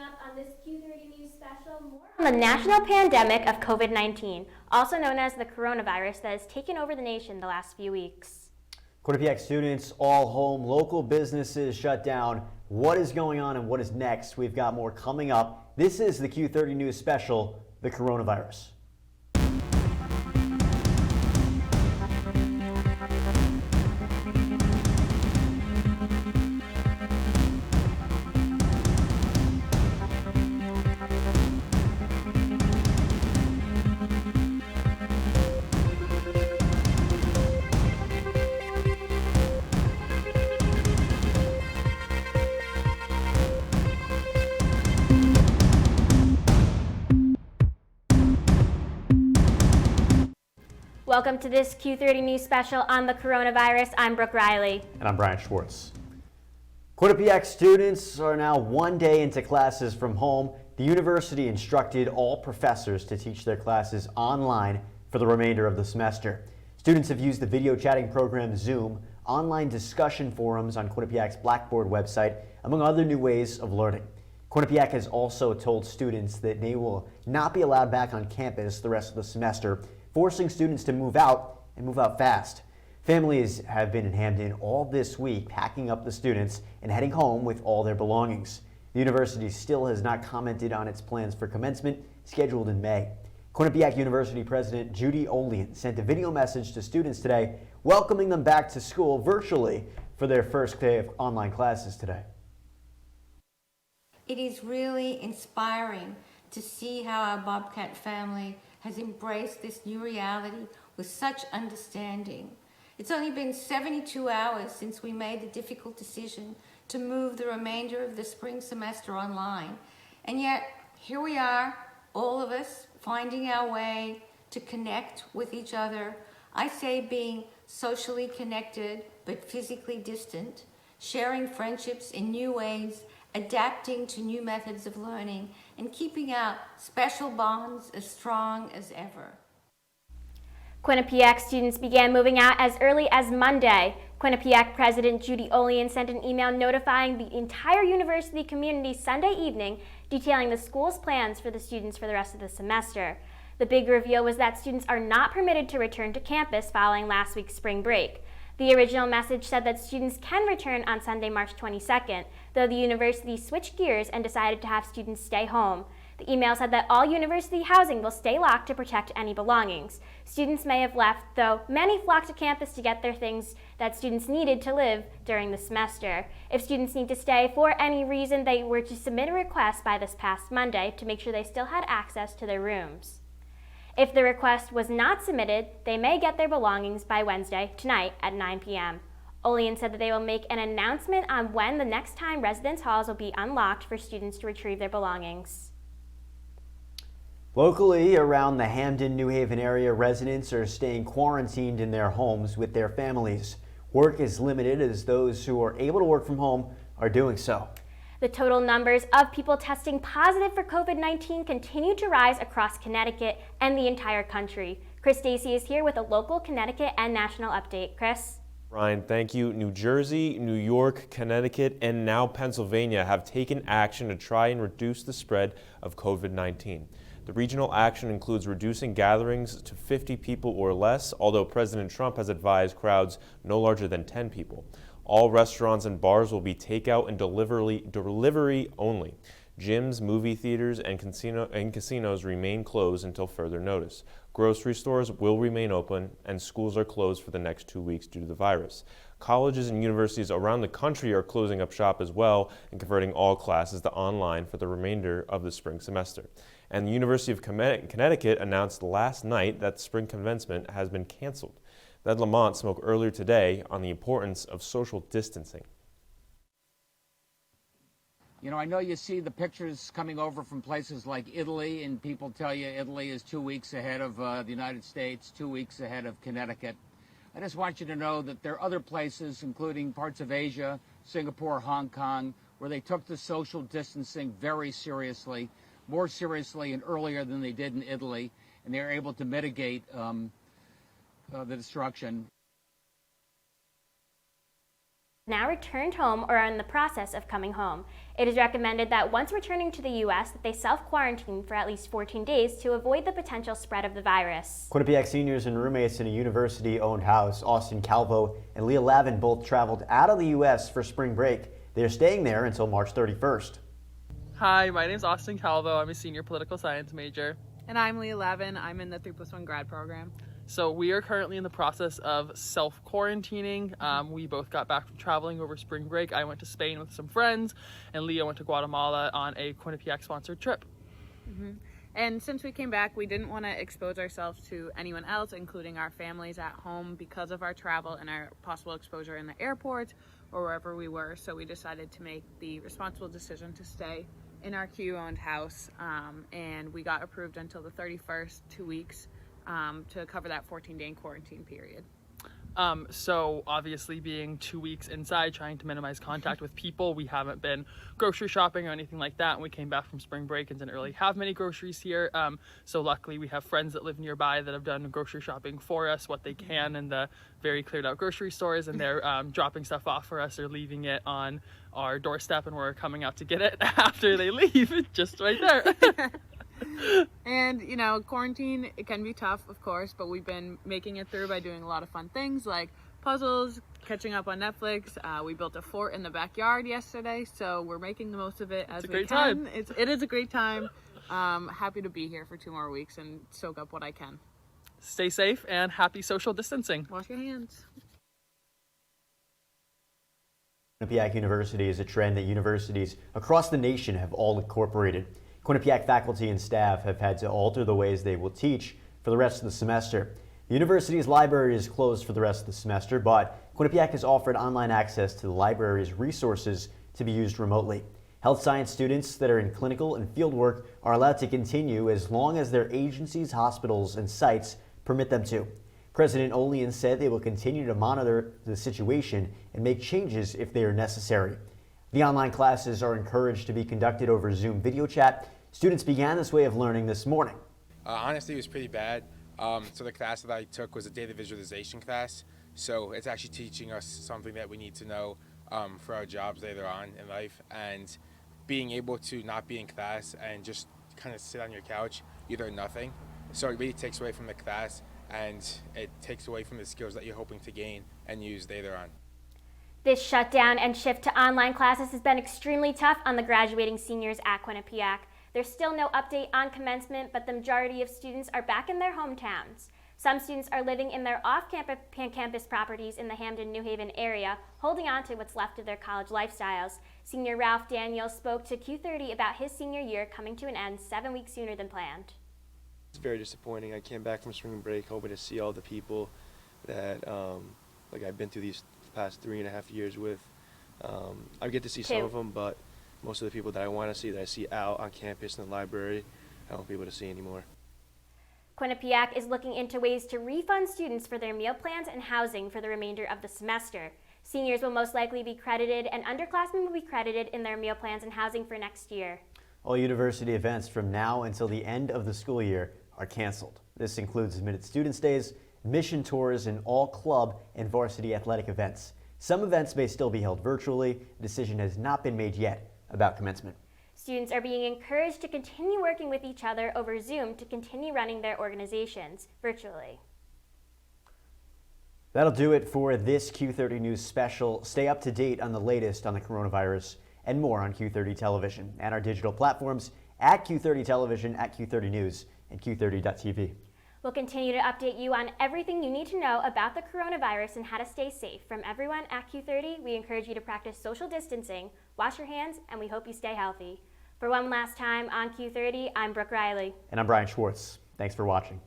up on this Q30 News special, more on the national pandemic of COVID-19, also known as the coronavirus that has taken over the nation the last few weeks. Quinnipiac students all home, local businesses shut down. What is going on and what is next? We've got more coming up. This is the Q30 News special, the coronavirus. Welcome to this Q30 News special on the coronavirus. I'm Brooke Reilly. And I'm Bryan Schwartz. Quinnipiac students are now one day into classes from home. The university instructed all professors to teach their classes online for the remainder of the semester. Students have used the video chatting program Zoom, online discussion forums on Quinnipiac's Blackboard website, among other new ways of learning. Quinnipiac has also told students that they will not be allowed back on campus the rest of the semester, forcing students to move out and move out fast. Families have been in Hamden all this week, packing up the students and heading home with all their belongings. The university still has not commented on its plans for commencement, scheduled in May. Quinnipiac University President Judy Olean sent a video message to students today, welcoming them back to school virtually for their first day of online classes today. It is really inspiring to see how our Bobcat family has embraced this new reality with such understanding. It's only been 72 hours since we made the difficult decision to move the remainder of the spring semester online. And yet, here we are, all of us, finding our way to connect with each other. I say being socially connected, but physically distant, sharing friendships in new ways, adapting to new methods of learning, and keeping our special bonds as strong as ever. Quinnipiac students began moving out as early as Monday. Quinnipiac President Judy Olean sent an email notifying the entire university community Sunday evening, detailing the school's plans for the students for the rest of the semester. The big reveal was that students are not permitted to return to campus following last week's spring break. The original message said that students can return on Sunday, March 22nd, though the university switched gears and decided to have students stay home. The email said that all university housing will stay locked to protect any belongings. Students may have left, though many flocked to campus to get their things that students needed to live during the semester. If students need to stay for any reason, they were to submit a request by this past Monday to make sure they still had access to their rooms. If the request was not submitted, they may get their belongings by Wednesday, tonight at 9 p.m. Olean said that they will make an announcement on when the next time residence halls will be unlocked for students to retrieve their belongings. Locally, around the Hamden, New Haven area, residents are staying quarantined in their homes with their families. Work is limited as those who are able to work from home are doing so. The total numbers of people testing positive for COVID-19 continue to rise across Connecticut and the entire country. Dacey is here with a local Connecticut and national update. Chris? Bryan, thank you. New Jersey, New York, Connecticut, and now Pennsylvania have taken action to try and reduce the spread of COVID-19. The regional action includes reducing gatherings to 50 people or less, although President Trump has advised crowds no larger than 10 people. All restaurants and bars will be takeout and delivery only. Gyms, movie theaters, and casinos remain closed until further notice. Grocery stores will remain open, and schools are closed for the next 2 weeks due to the virus. Colleges and universities around the country are closing up shop as well and converting all classes to online for the remainder of the spring semester. And the University of Connecticut announced last night that spring commencement has been canceled. Ned Lamont spoke earlier today on the importance of social distancing. You know, I know you see the pictures coming over from places like Italy, and people tell you Italy is 2 weeks ahead of the United States, 2 weeks ahead of Connecticut. I just want you to know that there are other places, including parts of Asia, Singapore, Hong Kong, where they took the social distancing very seriously, more seriously and earlier than they did in Italy, and they were able to mitigate the destruction. now returned home or are in the process of coming home. It is recommended that once returning to the U.S. that they self-quarantine for at least 14 days to avoid the potential spread of the virus. Quinnipiac seniors and roommates in a university-owned house, Austin Calvo and Leah Lavin, both traveled out of the U.S. for spring break. They are staying there until March 31st. Hi, my name is Austin Calvo. I'm a senior political science major. And I'm Leah Lavin. I'm in the 3+1 grad program. So we are currently in the process of self-quarantining. We both got back from traveling over spring break. I went to Spain with some friends, and Leah went to Guatemala on a Quinnipiac-sponsored trip. And since we came back, we didn't want to expose ourselves to anyone else, including our families at home, because of our travel and our possible exposure in the airport or wherever we were. So we decided to make the responsible decision to stay in our Q-owned house, and we got approved until the 31st, 2 weeks, to cover that 14-day quarantine period. So obviously being 2 weeks inside, trying to minimize contact with people, we haven't been grocery shopping or anything like that. And we came back from spring break and didn't really have many groceries here. So luckily we have friends that live nearby that have done grocery shopping for us, what they can in the very cleared out grocery stores, and they're dropping stuff off for us or leaving it on our doorstep, and we're coming out to get it after they leave, just right there. And, you know, quarantine, it can be tough, of course, but we've been making it through by doing a lot of fun things like puzzles, catching up on Netflix. We built a fort in the backyard yesterday, so we're making the most of it as we can. It is a great time. Happy to be here for 2 more weeks and soak up what I can. Stay safe and happy social distancing. Wash your hands. Quinnipiac University is a trend that universities across the nation have all incorporated. Quinnipiac faculty and staff have had to alter the ways they will teach for the rest of the semester. The university's library is closed for the rest of the semester, but Quinnipiac has offered online access to the library's resources to be used remotely. Health science students that are in clinical and field work are allowed to continue as long as their agencies, hospitals, and sites permit them to. President Olean said they will continue to monitor the situation and make changes if they are necessary. The online classes are encouraged to be conducted over Zoom video chat. Students began this way of learning this morning. Honestly, it was pretty bad. So the class that I took was a data visualization class. So it's actually teaching us something that we need to know for our jobs later on in life. And being able to not be in class and just kind of sit on your couch, you learn nothing. So it really takes away from the class, and it takes away from the skills that you're hoping to gain and use later on. This shutdown and shift to online classes has been extremely tough on the graduating seniors at Quinnipiac. There's still no update on commencement, but the majority of students are back in their hometowns. Some students are living in their off-campus properties in the Hamden, New Haven area, holding on to what's left of their college lifestyles. Senior Ralph Daniels spoke to Q30 about his senior year coming to an end 7 weeks sooner than planned. It's very disappointing. I came back from spring break hoping to see all the people that I've been through these past 3.5 years with. I get to see some of them, but most of the people that I want to see, that I see out on campus in the library, I won't be able to see anymore. Quinnipiac is looking into ways to refund students for their meal plans and housing for the remainder of the semester. Seniors will most likely be credited, and underclassmen will be credited in their meal plans and housing for next year. All university events from now until the end of the school year are canceled. This includes admitted students' days, mission tours, and all club and varsity athletic events. Some events may still be held virtually. A decision has not been made yet about commencement. Students are being encouraged to continue working with each other over Zoom to continue running their organizations virtually. That'll do it for this Q30 News special. Stay up to date on the latest on the coronavirus and more on Q30 Television and our digital platforms at Q30 Television, at Q30 News, and Q30.tv. We'll continue to update you on everything you need to know about the coronavirus and how to stay safe. From everyone at Q30, we encourage you to practice social distancing, wash your hands, and we hope you stay healthy. For one last time on Q30, I'm Brooke Reilly. And I'm Bryan Schwartz. Thanks for watching.